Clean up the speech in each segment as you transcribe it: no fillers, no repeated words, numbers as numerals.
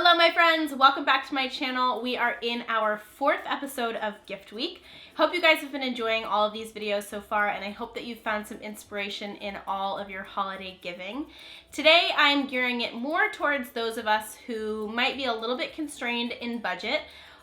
Hello my friends, welcome back to my channel. We are in our 4th episode of Gift Week. Hope you guys have been enjoying all of these videos so far, and I hope that you've found some inspiration in all of your holiday giving. Today I'm gearing it more towards those of us who might be a little bit constrained in budget,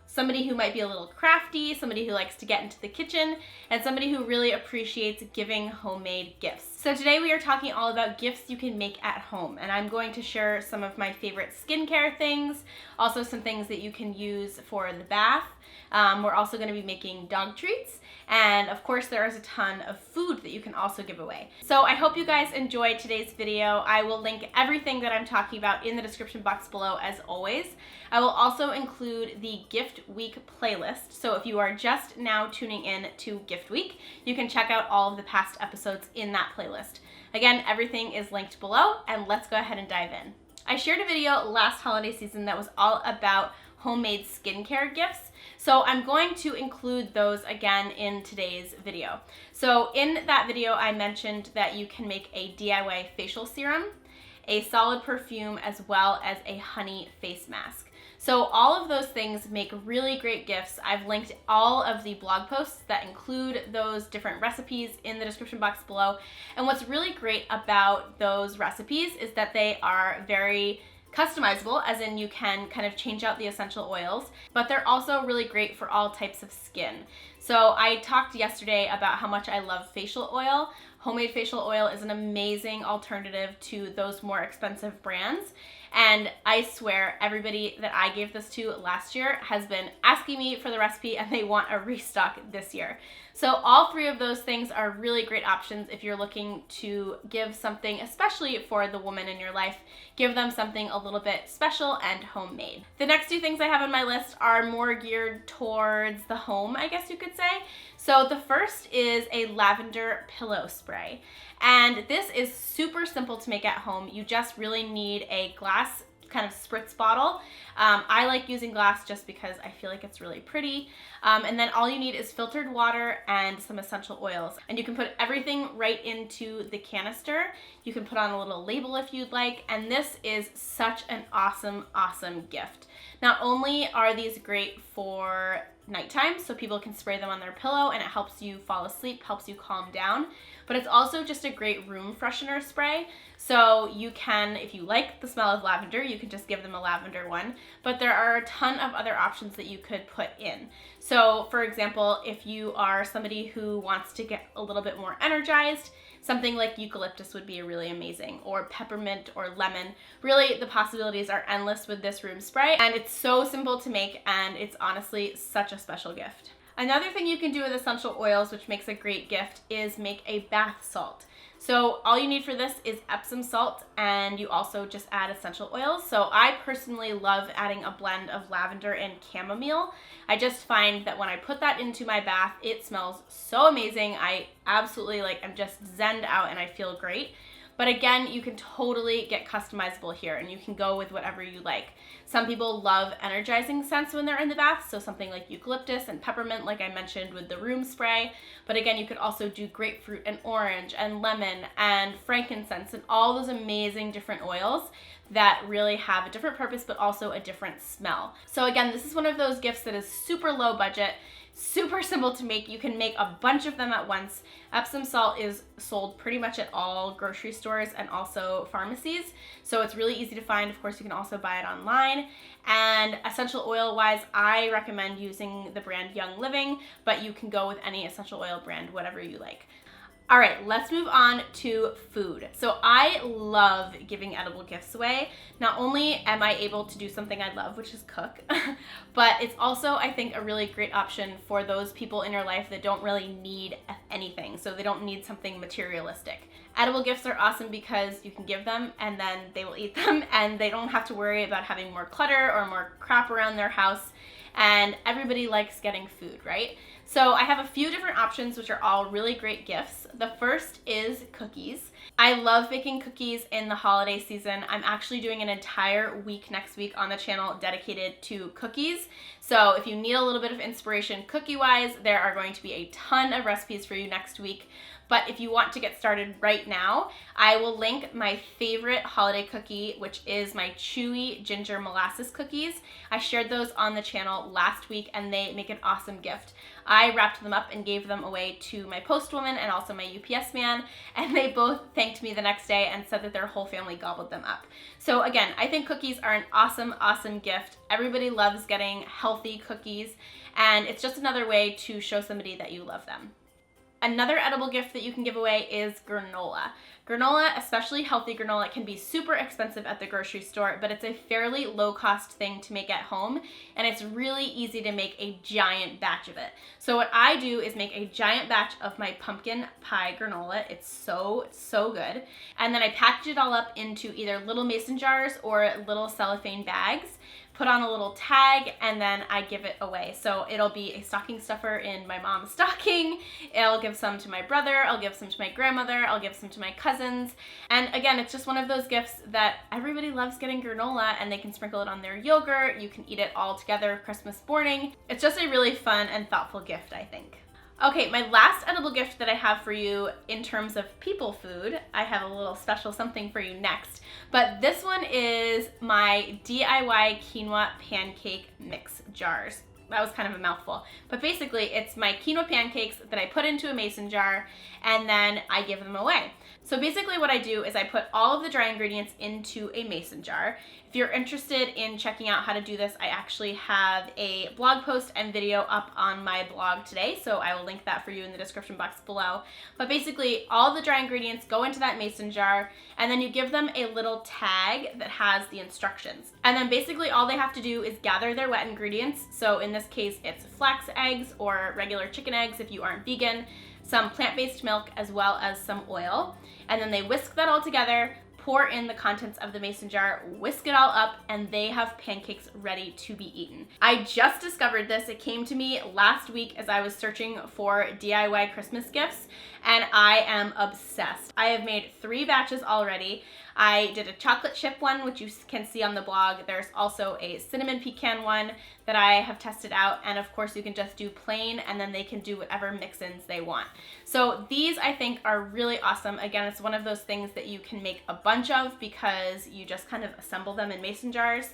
somebody who might be a little crafty, somebody who likes to get into the kitchen, and somebody who really appreciates giving homemade gifts. So today we are talking all about gifts you can make at home, and I'm going to share some of my favorite skincare things, also some things that you can use for the bath. We're also going to be making dog treats, and of course there is a ton of food that you can also give away. So I hope you guys enjoyed today's video. I will link everything that I'm talking about in the description box below as always. I will also include the Gift Week playlist, so if you are just now tuning in to Gift Week, you can check out all of the past episodes in that playlist. Again, everything is linked below, and let's go ahead and dive in. I shared a video last holiday season that was all about homemade skincare gifts, so I'm going to include those again in today's video. So in that video, I mentioned that you can make a DIY facial serum, a solid perfume, as well as a honey face mask. So all of those things make really great gifts. I've linked all of the blog posts that include those different recipes in the description box below. And what's really great about those recipes is that they are very customizable, as in you can kind of change out the essential oils, but they're also really great for all types of skin. So I talked yesterday about how much I love facial oil. Homemade facial oil is an amazing alternative to those more expensive brands. And I swear everybody that I gave this to last year has been asking me for the recipe, and they want a restock this year. So all three of those things are really great options if you're looking to give something, especially for the woman in your life, give them something a little bit special and homemade. The next two things I have on my list are more geared towards the home, I guess you could say. So the first is a lavender pillow spray. And this is super simple to make at home. You just really need a glass kind of spritz bottle. I like using glass just because I feel like it's really pretty. And then all you need is filtered water and some essential oils. And you can put everything right into the canister. You can put on a little label if you'd like. And this is such an awesome, awesome gift. Not only are these great for nighttime, so people can spray them on their pillow and it helps you fall asleep, helps you calm down, but it's also just a great room freshener spray. So you can, if you like the smell of lavender, you can just give them a lavender one, but there are a ton of other options that you could put in. So for example, if you are somebody who wants to get a little bit more energized, something like eucalyptus would be really amazing, or peppermint or lemon. Really, the possibilities are endless with this room spray, and it's so simple to make, and it's honestly such a special gift. Another thing you can do with essential oils, which makes a great gift, is make a bath salt. So all you need for this is Epsom salt, and you also just add essential oils. So I personally love adding a blend of lavender and chamomile. I just find that when I put that into my bath, it smells so amazing. I absolutely I'm just zenned out and I feel great. But again, you can totally get customizable here, and you can go with whatever you like. Some people love energizing scents when they're in the bath, so something like eucalyptus and peppermint, like I mentioned with the room spray. But again, you could also do grapefruit and orange and lemon and frankincense and all those amazing different oils that really have a different purpose but also a different smell. So again, this is one of those gifts that is super low budget, super simple to make. You can make a bunch of them at once. Epsom salt is sold pretty much at all grocery stores and also pharmacies, so it's really easy to find. Of course, you can also buy it online. And essential oil wise, I recommend using the brand Young Living, but you can go with any essential oil brand, whatever you like. All right, let's move on to food. So I love giving edible gifts away. Not only am I able to do something I love, which is cook, but it's also, I think, a really great option for those people in your life that don't really need anything. So they don't need something materialistic. Edible gifts are awesome because you can give them and then they will eat them, and they don't have to worry about having more clutter or more crap around their house. And everybody likes getting food, right? So I have a few different options which are all really great gifts. The first is cookies. I love baking cookies in the holiday season. I'm actually doing an entire week next week on the channel dedicated to cookies. So if you need a little bit of inspiration cookie-wise, there are going to be a ton of recipes for you next week. But if you want to get started right now, I will link my favorite holiday cookie, which is my Chewy ginger molasses cookies. I shared those on the channel last week and they make an awesome gift. I wrapped them up and gave them away to my postwoman and also my UPS man, and they both thanked me the next day and said that their whole family gobbled them up. So again, I think cookies are an awesome, awesome gift. Everybody loves getting healthy cookies, and it's just another way to show somebody that you love them. Another edible gift that you can give away is granola. Granola, especially healthy granola, can be super expensive at the grocery store, but it's a fairly low-cost thing to make at home, and it's really easy to make a giant batch of it. So what I do is make a giant batch of my pumpkin pie granola. It's so good. And then I package it all up into either little mason jars or little cellophane bags, put on a little tag, and then I give it away. So it'll be a stocking stuffer in my mom's stocking. I'll give some to my brother, I'll give some to my grandmother, I'll give some to my cousins. And again, it's just one of those gifts that everybody loves getting granola, and they can sprinkle it on their yogurt. You can eat it all together Christmas morning. It's just a really fun and thoughtful gift, I think. Okay, my last edible gift that I have for you in terms of people food, I have a little special something for you next, but this one is my DIY quinoa pancake mix jars. That was kind of a mouthful, but basically it's my quinoa pancakes that I put into a mason jar and then I give them away. So basically what I do is I put all of the dry ingredients into a mason jar. If you're interested in checking out how to do this, I actually have a blog post and video up on my blog today, so I will link that for you in the description box below. But basically, all the dry ingredients go into that mason jar, and then you give them a little tag that has the instructions. And then basically all they have to do is gather their wet ingredients. So in this case, it's flax eggs or regular chicken eggs if you aren't vegan, some plant-based milk, as well as some oil. And then they whisk that all together, pour in the contents of the mason jar, whisk it all up, and they have pancakes ready to be eaten. I just discovered this. It came to me last week as I was searching for DIY Christmas gifts, and I am obsessed. I have made 3 batches already. I did a chocolate chip one, which you can see on the blog. There's also a cinnamon pecan one that I have tested out, and of course you can just do plain, and then they can do whatever mix-ins they want. So these I think are really awesome. Again, it's one of those things that you can make a bunch of because you just kind of assemble them in mason jars.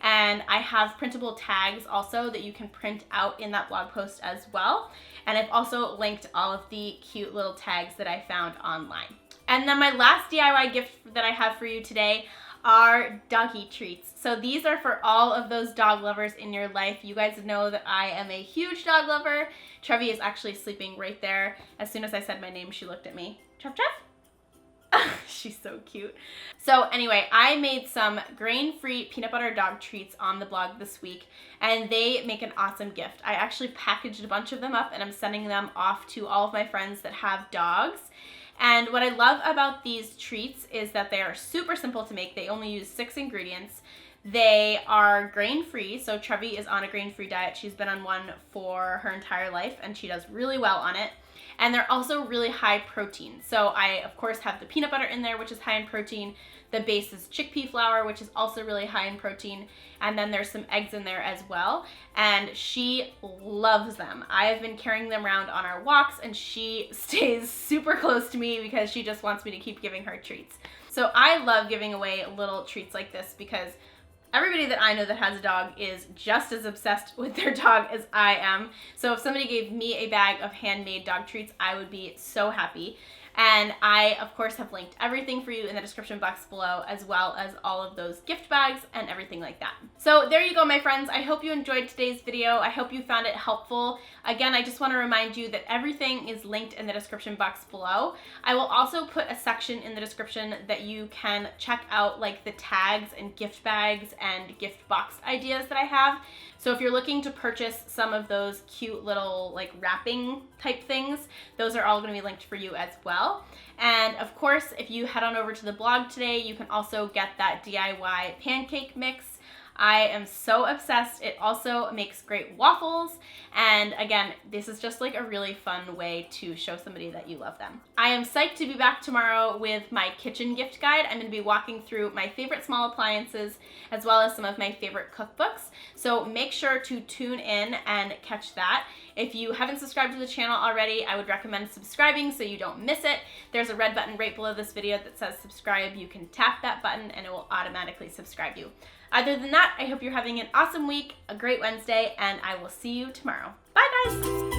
And I have printable tags also that you can print out in that blog post as well. And I've also linked all of the cute little tags that I found online. And then my last DIY gift that I have for you today are Doggie Treats. So these are for all of those dog lovers in your life. You guys know that I am a huge dog lover. Trevi is actually sleeping right there. As soon as I said my name, she looked at me. Trev, Trev? She's so cute. So anyway, I made some grain-free peanut butter dog treats on the blog this week, and they make an awesome gift. I actually packaged a bunch of them up, and I'm sending them off to all of my friends that have dogs. And what I love about these treats is that they are super simple to make. They only use 6 ingredients. They are grain-free, so Trevi is on a grain-free diet. She's been on one for her entire life, and she does really well on it. And they're also really high protein. So I, of course, have the peanut butter in there, which is high in protein. The base is chickpea flour, which is also really high in protein. And then there's some eggs in there as well. And she loves them. I have been carrying them around on our walks, and she stays super close to me because she just wants me to keep giving her treats. So I love giving away little treats like this because everybody that I know that has a dog is just as obsessed with their dog as I am. So if somebody gave me a bag of handmade dog treats, I would be so happy. And I, of course, have linked everything for you in the description box below, as well as all of those gift bags and everything like that. So there you go, my friends. I hope you enjoyed today's video. I hope you found it helpful. Again, I just want to remind you that everything is linked in the description box below. I will also put a section in the description that you can check out, like the tags and gift bags and gift box ideas that I have. So if you're looking to purchase some of those cute little like wrapping type things, those are all going to be linked for you as well. And of course, if you head on over to the blog today, you can also get that DIY pancake mix. I am so obsessed. It also makes great waffles. And again, this is just like a really fun way to show somebody that you love them. I am psyched to be back tomorrow with my kitchen gift guide. I'm going to be walking through my favorite small appliances as well as some of my favorite cookbooks. So make sure to tune in and catch that. If you haven't subscribed to the channel already, I would recommend subscribing so you don't miss it. There's a red button right below this video that says subscribe. You can tap that button and it will automatically subscribe you. Other than that, I hope you're having an awesome week, a great Wednesday, and I will see you tomorrow. Bye, guys!